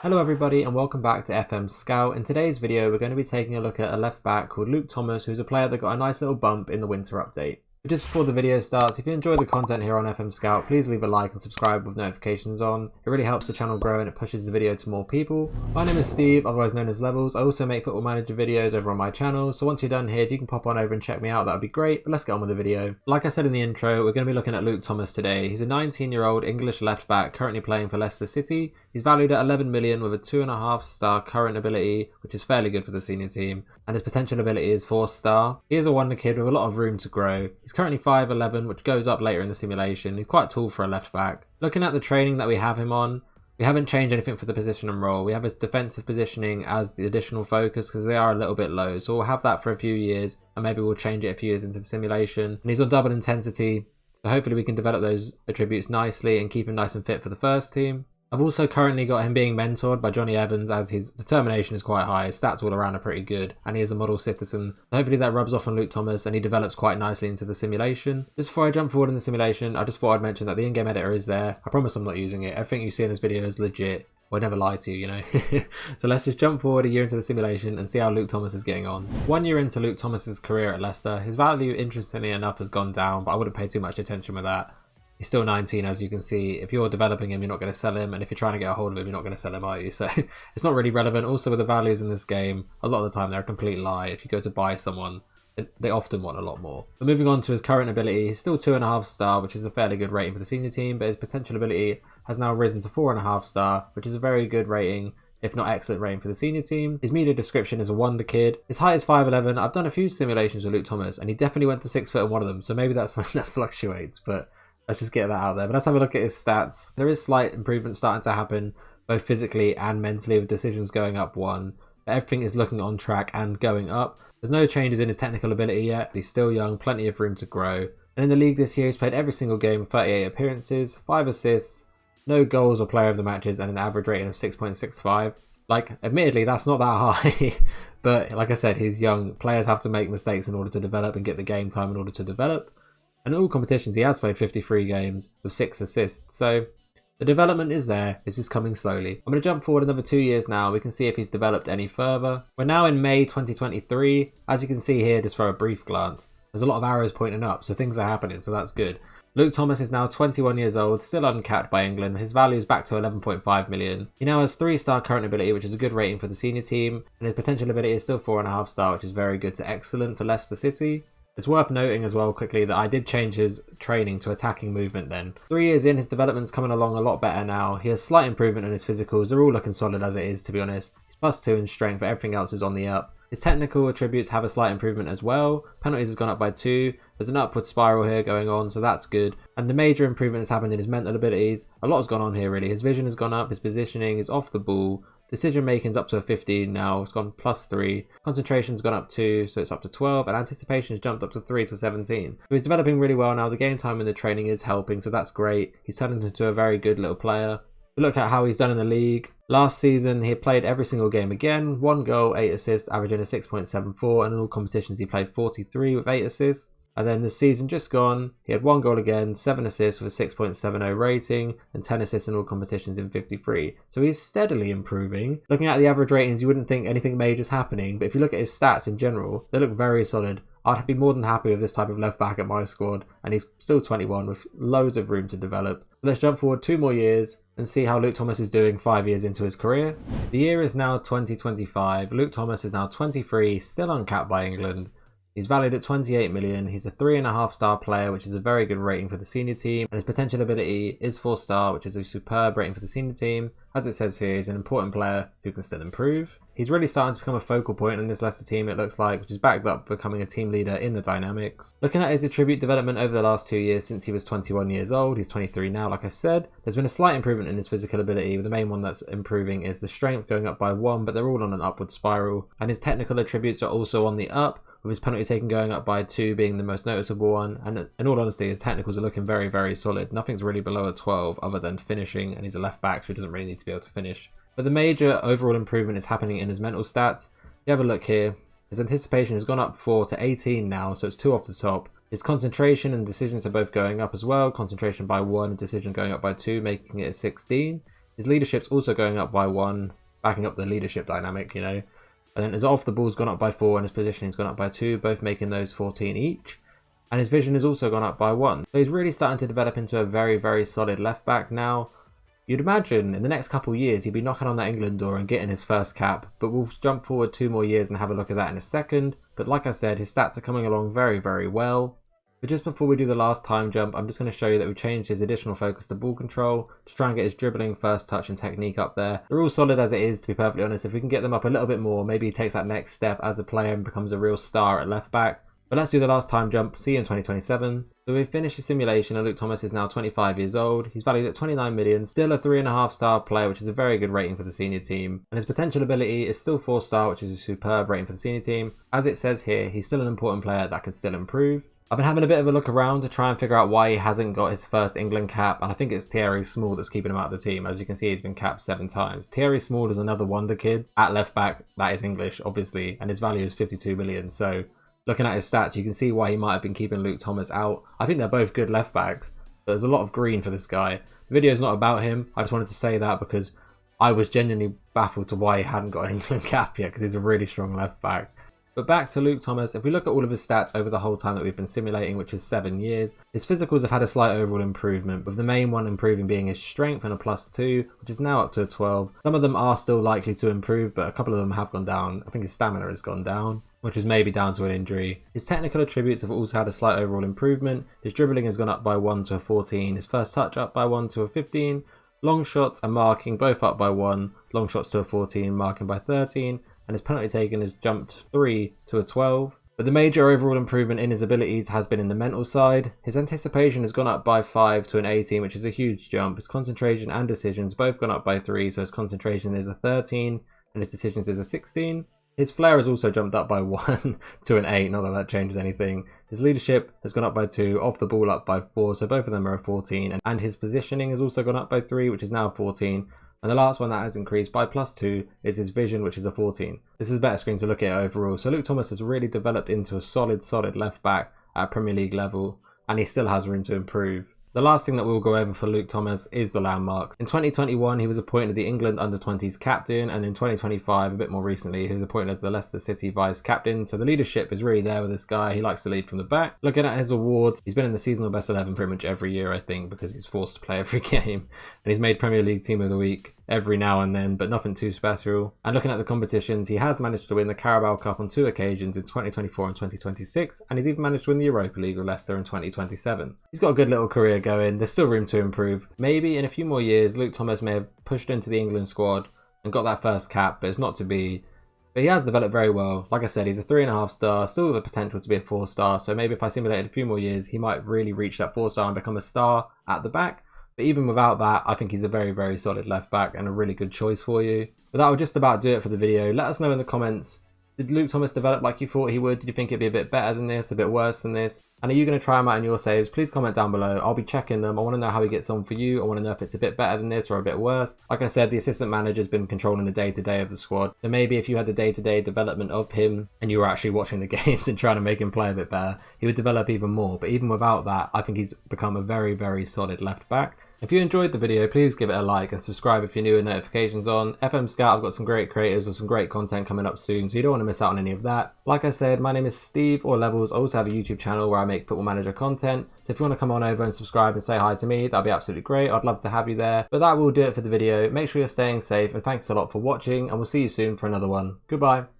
Hello everybody and welcome back to FMSCOUT. In today's video we're going to be taking a look at a left back called Luke Thomas, who's a player that got a nice little bump in the winter update. But just before the video starts, if you enjoy the content here on FMSCOUT, please leave a like and subscribe with notifications on. It really helps the channel grow and it pushes the video to more people. My name is Steve, otherwise known as Levels. I also make Football Manager videos over on my channel, so once you're done here, if you can pop on over and check me out, that would be great. But let's get on with the video. Like I said in the intro, we're going to be looking at Luke Thomas today. He's a 19-year-old English left back currently playing for Leicester City. He's valued at 11 million with a 2.5-star current ability, which is fairly good for the senior team, and his potential ability is 4-star. He is a Wonderkid with a lot of room to grow. He's currently 5'11", which goes up later in the simulation. He's quite tall for a left back. Looking at the training that we have him on, we haven't changed anything for the position and role. We have his defensive positioning as the additional focus because they are a little bit low, so we'll have that for a few years, and maybe we'll change it a few years into the simulation. And he's on double intensity, so hopefully we can develop those attributes nicely and keep him nice and fit for the first team. I've also currently got him being mentored by Johnny Evans, as his determination is quite high, his stats all around are pretty good, and he is a model citizen. So hopefully that rubs off on Luke Thomas and he develops quite nicely into the simulation. Just before I jump forward in the simulation, I just thought I'd mention that the in-game editor is there. I promise I'm not using it. Everything you see in this video is legit. Well, I never lie to you, you know. So let's just jump forward a year into the simulation and see how Luke Thomas is getting on. 1 year into Luke Thomas's career at Leicester, his value, interestingly enough, has gone down, but I wouldn't pay too much attention with that. He's still 19, as you can see. If you're developing him, you're not going to sell him, and if you're trying to get a hold of him, you're not going to sell him, are you? So it's not really relevant. Also, with the values in this game, a lot of the time they're a complete lie. If you go to buy someone, they often want a lot more. But moving on to his current ability, he's still 2.5-star, which is a fairly good rating for the senior team, but his potential ability has now risen to 4.5-star, which is a very good rating, if not excellent rating for the senior team. His media description is a Wonderkid. His height is 5'11". I've done a few simulations with Luke Thomas, and he definitely went to 6 foot in one of them, so maybe that's something that fluctuates, but let's just get that out there. But let's have a look at his stats. There is slight improvement starting to happen, both physically and mentally, with decisions going up 1. Everything is looking on track and going up. There's no changes in his technical ability yet. He's still young, plenty of room to grow. And in the league this year, he's played every single game with 38 appearances, 5 assists, no goals or player of the matches, and an average rating of 6.65. Like, admittedly, that's not that high. But like I said, he's young. Players have to make mistakes in order to develop and get the game time in order to develop. And in all competitions, he has played 53 games with 6 assists. So the development is there. It's just coming slowly. I'm going to jump forward another 2 years now. We can see if he's developed any further. We're now in May 2023. As you can see here, just for a brief glance, there's a lot of arrows pointing up. So things are happening. So that's good. Luke Thomas is now 21 years old, still uncapped by England. His value is back to 11.5 million. He now has 3-star current ability, which is a good rating for the senior team. And his potential ability is still 4.5-star, which is very good to excellent for Leicester City. It's worth noting as well quickly that I did change his training to attacking movement then. 3 years in, his development's coming along a lot better now. He has slight improvement in his physicals. They're all looking solid as it is, to be honest. He's +2 in strength, but everything else is on the up. His technical attributes have a slight improvement as well. Penalties has gone up by 2. There's an upward spiral here going on, so that's good. And the major improvement has happened in his mental abilities. A lot has gone on here really. His vision has gone up, his positioning is off the ball. Decision making's up to a 15 now, it's gone +3. Concentration's gone up 2, so it's up to 12, and anticipation has jumped up to 3 to 17. So he's developing really well now. The game time and the training is helping, so that's great. He's turned into a very good little player. Look at how he's done in the league. Last season, he played every single game again. 1 goal, 8 assists, averaging a 6.74. And in all competitions, he played 43 with 8 assists. And then this season just gone, he had 1 goal again, 7 assists with a 6.70 rating, and 10 assists in all competitions in 53. So he's steadily improving. Looking at the average ratings, you wouldn't think anything major is happening. But if you look at his stats in general, they look very solid. I'd be more than happy with this type of left back at my squad, and he's still 21 with loads of room to develop. So let's jump forward 2 more years and see how Luke Thomas is doing 5 years into his career. The year is now 2025. Luke Thomas is now 23, still uncapped by England. He's valued at 28 million. He's a 3.5-star player, which is a very good rating for the senior team. And his potential ability is 4-star, which is a superb rating for the senior team. As it says here, he's an important player who can still improve. He's really starting to become a focal point in this Leicester team, it looks like, which is backed up becoming a team leader in the dynamics. Looking at his attribute development over the last 2 years since he was 21 years old, he's 23 now, like I said. There's been a slight improvement in his physical ability. The main one that's improving is the strength, going up by 1, but they're all on an upward spiral. And his technical attributes are also on the up, with his penalty taken going up by 2 being the most noticeable one. And in all honesty, his technicals are looking very, very solid. Nothing's really below a 12 other than finishing, and he's a left back, so he doesn't really need to be able to finish. But the major overall improvement is happening in his mental stats. If you have a look here, his anticipation has gone up 4 to 18 now, so it's 2 off the top. His concentration and decisions are both going up as well. Concentration by 1 and decision going up by 2, making it a 16. His leadership's also going up by 1, backing up the leadership dynamic, you know. And then his off the ball's gone up by 4 and his positioning's gone up by 2, both making those 14 each. And his vision has also gone up by 1. So he's really starting to develop into a very, very solid left back now. You'd imagine in the next couple of years he'd be knocking on that England door and getting his first cap, but we'll jump forward 2 more years and have a look at that in a second. But like I said, his stats are coming along very, very well. But just before we do the last time jump, I'm just going to show you that we've changed his additional focus to ball control to try and get his dribbling, first touch and technique up there. They're all solid as it is, to be perfectly honest. If we can get them up a little bit more, maybe he takes that next step as a player and becomes a real star at left back. But let's do the last time jump, see you in 2027. So we've finished the simulation and Luke Thomas is now 25 years old. He's valued at 29 million, still a 3.5 star player, which is a very good rating for the senior team. And his potential ability is still 4 star, which is a superb rating for the senior team. As it says here, he's still an important player that can still improve. I've been having a bit of a look around to try and figure out why he hasn't got his first England cap, and I think it's Thierry Small that's keeping him out of the team. As you can see, he's been capped 7 times. Thierry Small is another wonder kid at left back. That is English, obviously, and his value is 52 million. So looking at his stats, you can see why he might have been keeping Luke Thomas out. I think they're both good left backs, but there's a lot of green for this guy. The video's not about him. I just wanted to say that because I was genuinely baffled to why he hadn't got an England cap yet, because he's a really strong left back. But back to Luke Thomas, if we look at all of his stats over the whole time that we've been simulating, which is 7 years, his physicals have had a slight overall improvement, with the main one improving being his strength and a +2, which is now up to a 12. Some of them are still likely to improve, but a couple of them have gone down. I think his stamina has gone down, which is maybe down to an injury. His technical attributes have also had a slight overall improvement. His dribbling has gone up by 1 to a 14, his first touch up by 1 to a 15, long shots and marking both up by 1, long shots to a 14, marking by 13, and his penalty taken has jumped 3 to a 12. But the major overall improvement in his abilities has been in the mental side. His anticipation has gone up by 5 to an 18, which is a huge jump. His concentration and decisions both gone up by 3, so his concentration is a 13 and his decisions is a 16. His flair has also jumped up by 1 to an 8, not that that changes anything. His leadership has gone up by 2, off the ball up by 4, so both of them are a 14. And his positioning has also gone up by 3, which is now 14. And the last one that has increased by +2 is his vision, which is a 14. This is a better screen to look at overall. So Luke Thomas has really developed into a solid left back at Premier League level, and he still has room to improve. The last thing that we'll go over for Luke Thomas is the landmarks. In 2021, he was appointed the England under-20s captain, and in 2025, a bit more recently, he was appointed as the Leicester City vice captain. So the leadership is really there with this guy. He likes to lead from the back. Looking at his awards, he's been in the seasonal best 11 pretty much every year, I think, because he's forced to play every game. And he's made Premier League Team of the Week every now and then, but nothing too special. And looking at the competitions, he has managed to win the Carabao Cup on 2 occasions in 2024 and 2026, and he's even managed to win the Europa League with Leicester in 2027. He's got a good little career going. There's still room to improve. Maybe in a few more years, Luke Thomas may have pushed into the England squad and got that first cap, but it's not to be. But he has developed very well. Like I said, he's a 3.5 star, still with the potential to be a 4 star. So maybe if I simulated a few more years, he might really reach that 4 star and become a star at the back. But even without that, I think he's a very solid left back and a really good choice for you. But that will just about do it for the video. Let us know in the comments, did Luke Thomas develop like you thought he would? Did you think it'd be a bit better than this, a bit worse than this? And are you going to try him out in your saves? Please comment down below. I'll be checking them. I want to know how he gets on for you. I want to know if it's a bit better than this or a bit worse. Like I said, the assistant manager's been controlling the day-to-day of the squad. So maybe if you had the day-to-day development of him and you were actually watching the games and trying to make him play a bit better, he would develop even more. But even without that, I think he's become a very solid left back. If you enjoyed the video, please give it a like and subscribe if you're new and notifications on. FMSCOUT, I've got some great creators with some great content coming up soon, so you don't want to miss out on any of that. Like I said, my name is Steve or Levels. I also have a YouTube channel where I make Football Manager content. So if you want to come on over and subscribe and say hi to me, that'd be absolutely great. I'd love to have you there. But that will do it for the video. Make sure you're staying safe and thanks a lot for watching, and we'll see you soon for another one. Goodbye.